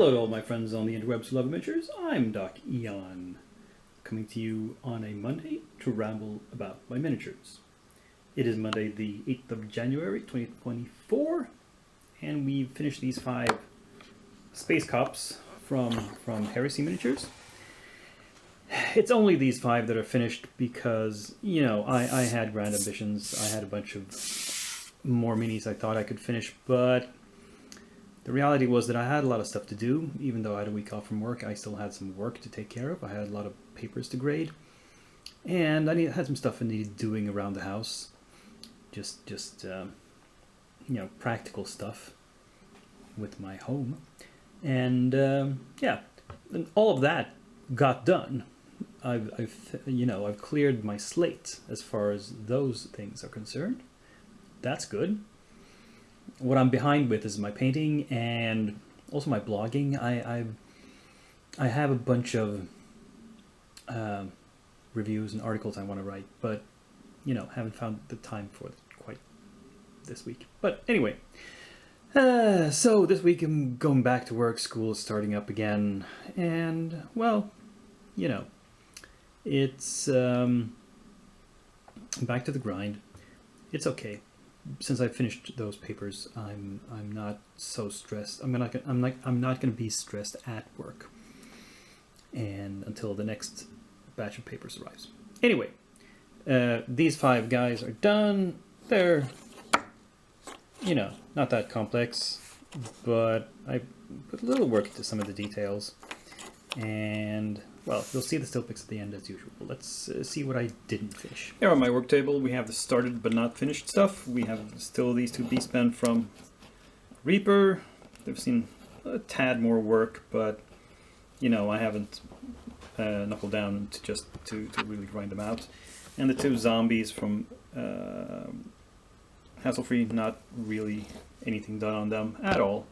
Hello to all my friends on the interwebs who love miniatures. I'm Doc Eon, coming to you on a Monday to ramble about my miniatures. It is Monday the 8th of January 2024, and we've finished these 5 Space Cops from Heresy Miniatures. It's only these 5 that are finished because, you know, I had grand ambitions. I had a bunch of more minis I thought I could finish, but the reality was that I had a lot of stuff to do. Even though I had a week off from work, I still had some work to take care of. I had a lot of papers to grade, and I had some stuff I needed doing around the house. Just you know, practical stuff with my home, and yeah, and all of that got done. I've cleared my slate as far as those things are concerned. That's good. What I'm behind with is my painting and also my blogging. I have a bunch of reviews and articles I want to write, but you know, haven't found the time for it quite this week. But anyway, so this week I'm going back to work. School is starting up again, and well, you know, it's back to the grind. It's okay. Since I finished those papers, I'm not so stressed. I'm not going to be stressed at work, and until the next batch of papers arrives. Anyway, these 5 guys are done. They're, you know, not that complex, but I put a little work into some of the details, and well, you'll see the still pics at the end as usual. Let's see what I didn't finish. Here on my work table, we have the started but not finished stuff. We have still these 2 Beastmen from Reaper. They've seen a tad more work, but you know, I haven't knuckled down to really grind them out. And the 2 zombies from Hassle-Free, not really anything done on them at all.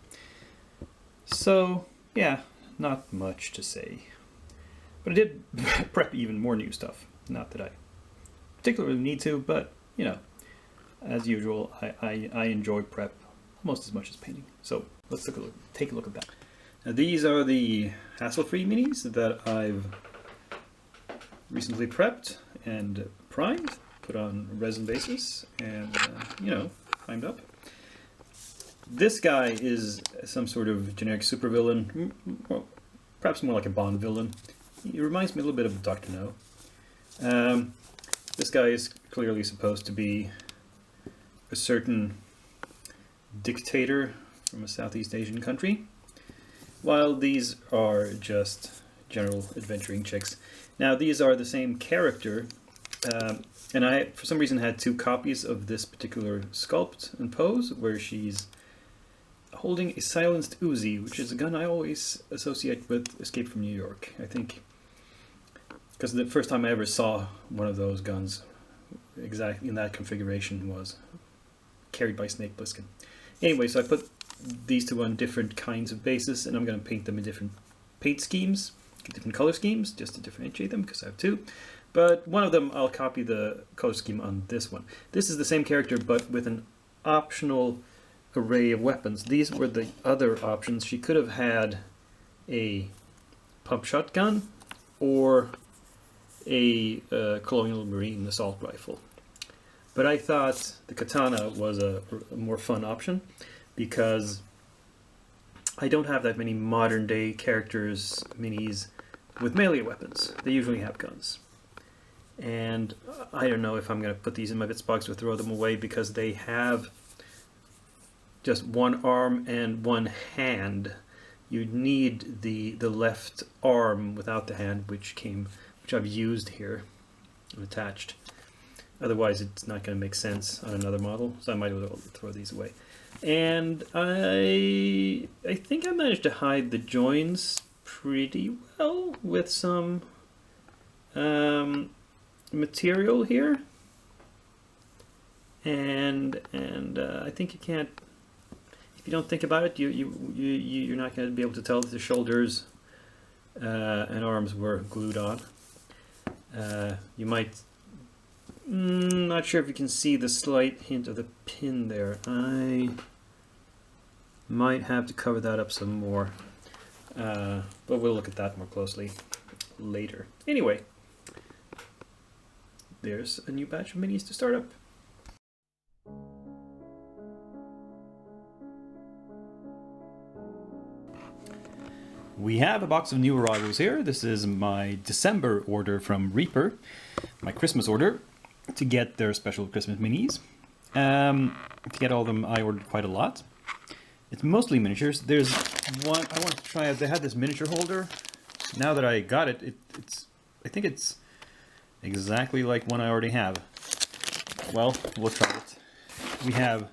So yeah, not much to say. But I did prep even more new stuff. Not that I particularly need to, but, you know, as usual, I enjoy prep almost as much as painting. So let's take a look at that. Now, these are the Hassle-Free minis that I've recently prepped and primed, put on resin basis, and, you know, primed up. This guy is some sort of generic supervillain, well, perhaps more like a Bond villain. He reminds me a little bit of Dr. No. This guy is clearly supposed to be a certain dictator from a Southeast Asian country, while these are just general adventuring chicks. Now, these are the same character, and I, for some reason, had 2 copies of this particular sculpt and pose, where she's holding a silenced Uzi, which is a gun I always associate with Escape from New York, I think. Because the first time I ever saw one of those guns exactly in that configuration was carried by Snake Plissken. Anyway, so I put these 2 on different kinds of bases, and I'm going to paint them in different paint schemes, different color schemes, just to differentiate them, because I have 2. But one of them, I'll copy the color scheme on this one. This is the same character, but with an optional array of weapons. These were the other options. She could have had a pump shotgun or a Colonial Marine assault rifle. But I thought the katana was a more fun option because I don't have that many modern day characters, minis, with melee weapons. They usually have guns. And I don't know if I'm going to put these in my bits box or throw them away because they have just 1 arm and 1 hand. You need the left arm without the hand, which I've used here and attached. Otherwise, it's not going to make sense on another model, so I might as well throw these away. And I think I managed to hide the joins pretty well with some material here, and I think you can't. If you don't think about it, you're not going to be able to tell that the shoulders and arms were glued on. You might, not sure if you can see the slight hint of the pin there. I might have to cover that up some more. but we'll look at that more closely later. Anyway, there's a new batch of minis to start up. We have a box of new arrivals here. This is my December order from Reaper, my Christmas order, to get their special Christmas minis. To get all of them, I ordered quite a lot. It's mostly miniatures. There's one I wanted to try out. They had this miniature holder. Now that I got it, I think it's exactly like one I already have. Well, we'll try it. We have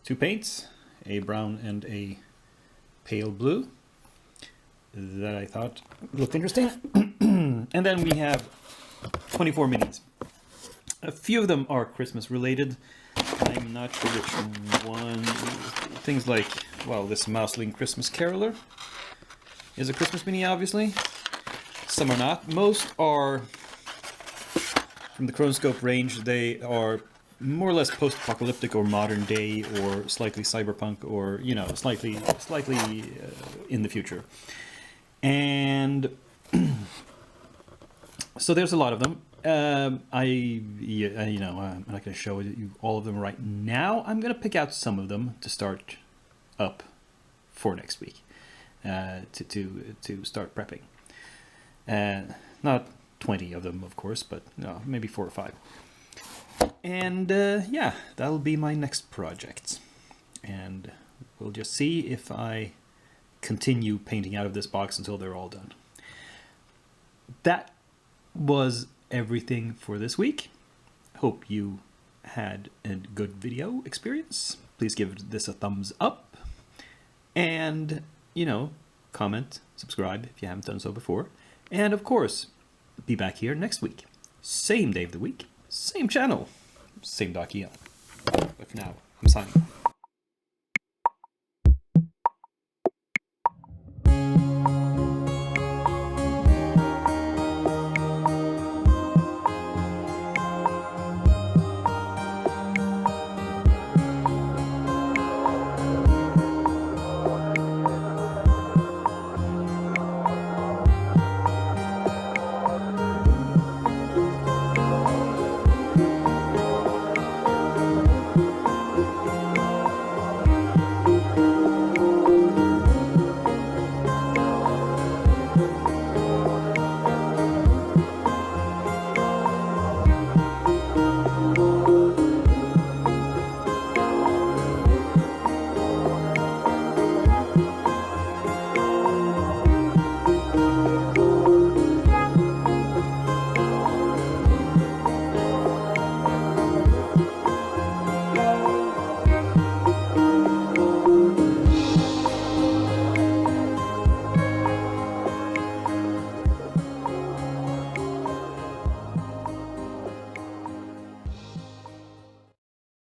2 paints, a brown and a pale blue, that I thought looked interesting. And then we have 24 minis. A few of them are Christmas related. I'm not sure which one. Things like, well, this Mouseling Christmas Caroler is a Christmas mini, obviously. Some are not. Most are from the Chronoscope range. They are more or less post-apocalyptic or modern day or slightly cyberpunk or, you know, slightly in the future. And so there's a lot of them. I'm not going to show you all of them right now. I'm going to pick out some of them to start up for next week, to start prepping. Not 20 of them, of course, but maybe 4 or 5. And yeah, that'll be my next project. And we'll just see if I continue painting out of this box until they're all done. That was everything for this week. Hope you had a good video experience. Please give this a thumbs up. And, comment, subscribe if you haven't done so before. And of course, be back here next week. Same day of the week, same channel, same.el. But for now, I'm signing off.